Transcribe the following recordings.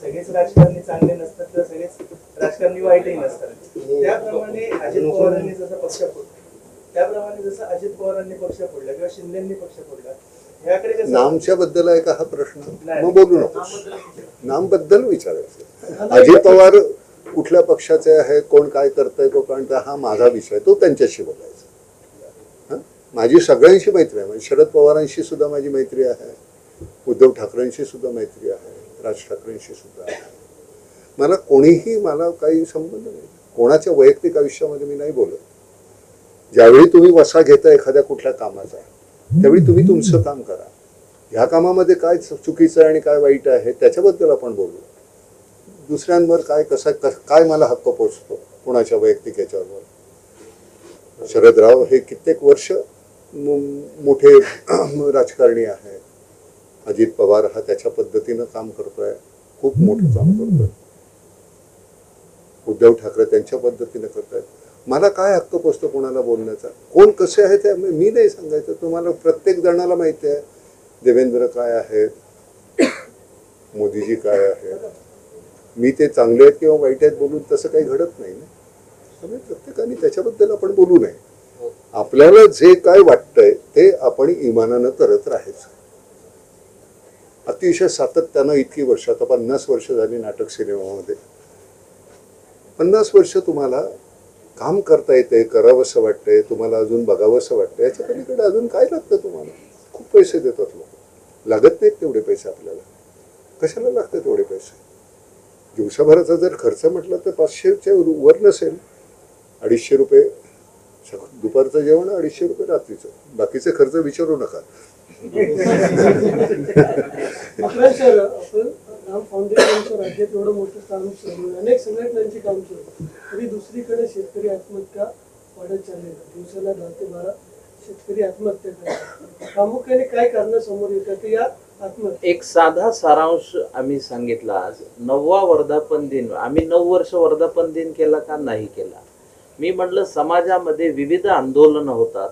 सगळेच राजकारणी चांगले नसतात किंवा सगळेच राजकारणी वाईटही नसतात. त्याप्रमाणे अजित पवारांनी जसा पक्ष फोडला, त्याप्रमाणे जसं अजित पवारांनी पक्ष फोडला किंवा शिंदेंनी पक्ष फोडला, ह्याकडे नामच्या बद्दल आहे का हा प्रश्न? मग बोलू नको. नाम बद्दल विचारायचं. अजित पवार कुठल्या पक्षाचे आहे, कोण काय करतंय, तो कोणता, हा माझा विषय, तो त्यांच्याशी बोलायचा. माझी सगळ्यांशी मैत्री आहे. म्हणजे शरद पवारांशी सुद्धा माझी मैत्री आहे, उद्धव ठाकरेंशी सुद्धा मैत्री आहे, राज ठाकरेंशी सुद्धा आहे. मला कोणीही, मला काही संबंध नाही. कोणाच्या वैयक्तिक आयुष्यामध्ये मी नाही बोलत. ज्यावेळी तुम्ही वसा घेता एखाद्या कुठल्या कामाचा, त्यावेळी तुम्ही तुमचं काम करा. ह्या कामामध्ये काय चुकीचं आहे आणि काय वाईट आहे त्याच्याबद्दल आपण बोलू. दुसऱ्यांवर काय काय मला हक्क पोचतो कोणाच्या वैयक्तिक याच्यावर. शरदराव हे कित्येक वर्ष मोठे राजकारणी आहे. अजित पवार हा त्याच्या पद्धतीनं काम करतोय, खूप मोठं काम करतोय. उद्धव ठाकरे त्यांच्या पद्धतीनं करतायत. मला काय हक्क पोचतो कोणाला बोलण्याचा? कोण कसे आहे ते मी नाही सांगायचं. तुम्हाला प्रत्येक जणाला माहिती आहे देवेंद्र काय आहेत, मोदीजी काय आहेत. मी ते चांगले आहेत किंवा वाईट आहेत बोलून तसं काही घडत नाही ना. त्यामुळे प्रत्येकाने त्याच्याबद्दल आपण बोलू नये. आपल्याला जे काय वाटतंय ते आपण इमानानं करत राहायचं. अतिशय सातत्यानं इतकी वर्ष, आता 50 वर्ष झाली नाटक सिनेमामध्ये. 50 वर्ष तुम्हाला काम करता येते, करावंसं वाटतंय, तुम्हाला अजून बघावंसं वाटतं. याच्या पलीकडे अजून काय लागतं तुम्हाला? खूप पैसे देतात लोक. लागत नाहीत तेवढे पैसे आपल्याला. कशाला लागतात तेवढे पैसे? दिवसाभराचा जर खर्च म्हटलं तर 500च्या वर नसेल. 250 रुपये दुपारचं जेवण, 250 रुपये रात्रीचं. बाकीचे खर्च विचारू नका. सर, आपण राम फाउंडेशनचं राज्यात एवढं मोठं काम सुरू आहे, अनेक संघटनांची काम सुरू आहे, तरी दुसरीकडे शेतकरी आत्महत्या वाढत चाललेल्या. दिवसाला 10 ते 12 शेतकरी आत्महत्या करतात. प्रामुख्याने काय कारणं समोर येतात या आत्महत्या? एक साधा सारांश आम्ही सांगितला. आज 9वा वर्धापन दिन, आम्ही 9 वर्ष वर्धापन दिन केला का नाही केला? मी म्हटलं समाजामध्ये विविध आंदोलनं होतात.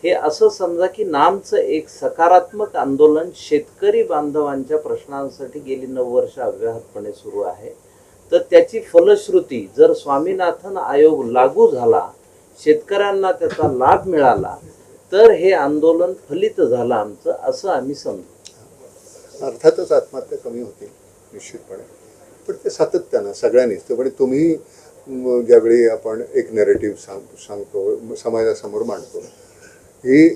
हे असं समजा की नामचं एक सकारात्मक आंदोलन शेतकरी बांधवांच्या प्रश्नांसाठी गेली 9 वर्ष अव्याहतपणे सुरू आहे. तर त्याची फलश्रुती जर स्वामीनाथन आयोग लागू झाला, शेतकऱ्यांना त्याचा लाभ मिळाला, तर हे आंदोलन फलित झालं आमचं, असं आम्ही समजू. अर्थातच आत्महत्या कमी होतील निश्चितपणे, पण ते सातत्यानं सगळ्यांनीच. त्यामुळे तुम्ही ज्यावेळी आपण एक नॅरेटिव्ह सांगतो, समाजासमोर मांडतो, ही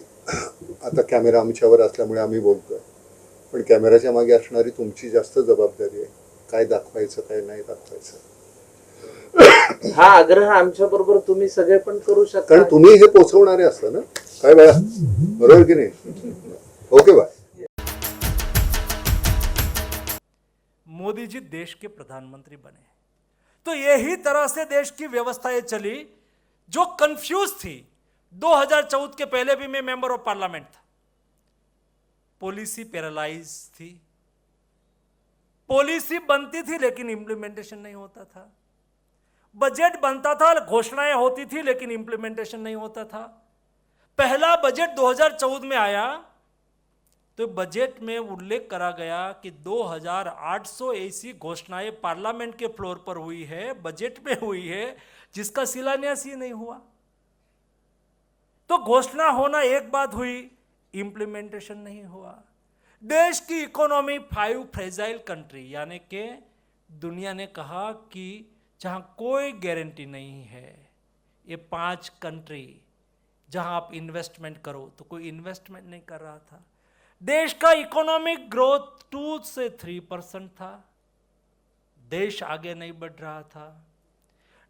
आता कॅमेरा आमच्यावर असल्यामुळे आम्ही बोलतोय, पण कॅमेराच्या मागे असणारी तुमची जास्त जबाबदारी आहे. काय दाखवायचं, काय नाही दाखवायचं. हा आग्रह आमच्या बरोबर तुम्ही सगळे पण करू शकता, कारण तुम्ही हे पोचवणारे असता ना. काय बाळा, बरोबर की नाही? Okay bye. मोदी जी देश के प्रधानमंत्री बने तो यही तरह से देश की व्यवस्थाएं चली जो कंफ्यूज थी. 2014 के पहले भी मैं मेंबर ऑफ पार्लियामेंट था. पॉलिसी पैरालाइज थी। पॉलिसी बनती थी लेकिन इंप्लीमेंटेशन नहीं होता था। बजट बनता था, घोषणाएं होती थी लेकिन इंप्लीमेंटेशन नहीं होता था। पहला बजट 2014 में आया तो बजट में उल्लेख करा गया कि 2800 ऐसी घोषणाएं पार्लियामेंट के फ्लोर पर हुई है, बजट में हुई है, जिसका शिलान्यास ही नहीं हुआ। तो घोषणा होना एक बात हुई, इंप्लीमेंटेशन नहीं हुआ। देश की इकोनॉमी 5 फ्रेजाइल कंट्री, यानी कि दुनिया ने कहा कि जहां कोई गारंटी नहीं है, ये 5 कंट्री जहां आप इन्वेस्टमेंट करो तो कोई इन्वेस्टमेंट नहीं कर रहा था। देश का इकोनॉमिक ग्रोथ 2 से 3% था। देश आगे नहीं बढ़ रहा था।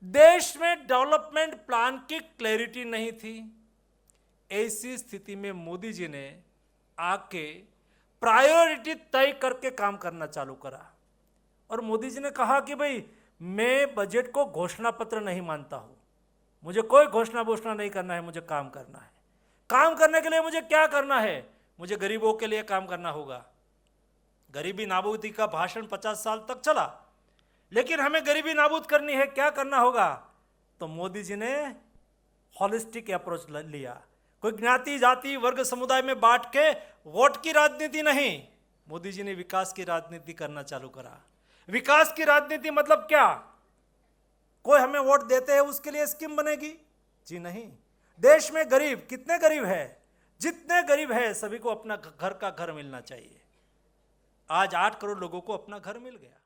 देश में डेवलपमेंट प्लान की क्लैरिटी नहीं थी। ऐसी स्थिति में मोदी जी ने आके प्रायोरिटी तय करके काम करना चालू करा। और मोदी जी ने कहा कि भाई मैं बजट को घोषणा पत्र नहीं मानता हूं, मुझे कोई घोषणा नहीं करना है, मुझे काम करना है। काम करने के लिए मुझे क्या करना है? मुझे गरीबों के लिए काम करना होगा। गरीबी नाबूदी का भाषण 50 साल तक चला, लेकिन हमें गरीबी नाबूद करनी है, क्या करना होगा? तो मोदी जी ने हॉलिस्टिक अप्रोच लिया। कोई ज्ञाति जाति वर्ग समुदाय में बांट के वोट की राजनीति नहीं, मोदी जी ने विकास की राजनीति करना चालू करा। विकास की राजनीति मतलब क्या? कोई हमें वोट देते हैं उसके लिए स्कीम बनेगी? जी नहीं। देश में गरीब कितने गरीब है? जितने गरीब है सभी को अपना घर का घर मिलना चाहिए। आज 8 करोड़ लोगों को अपना घर मिल गया।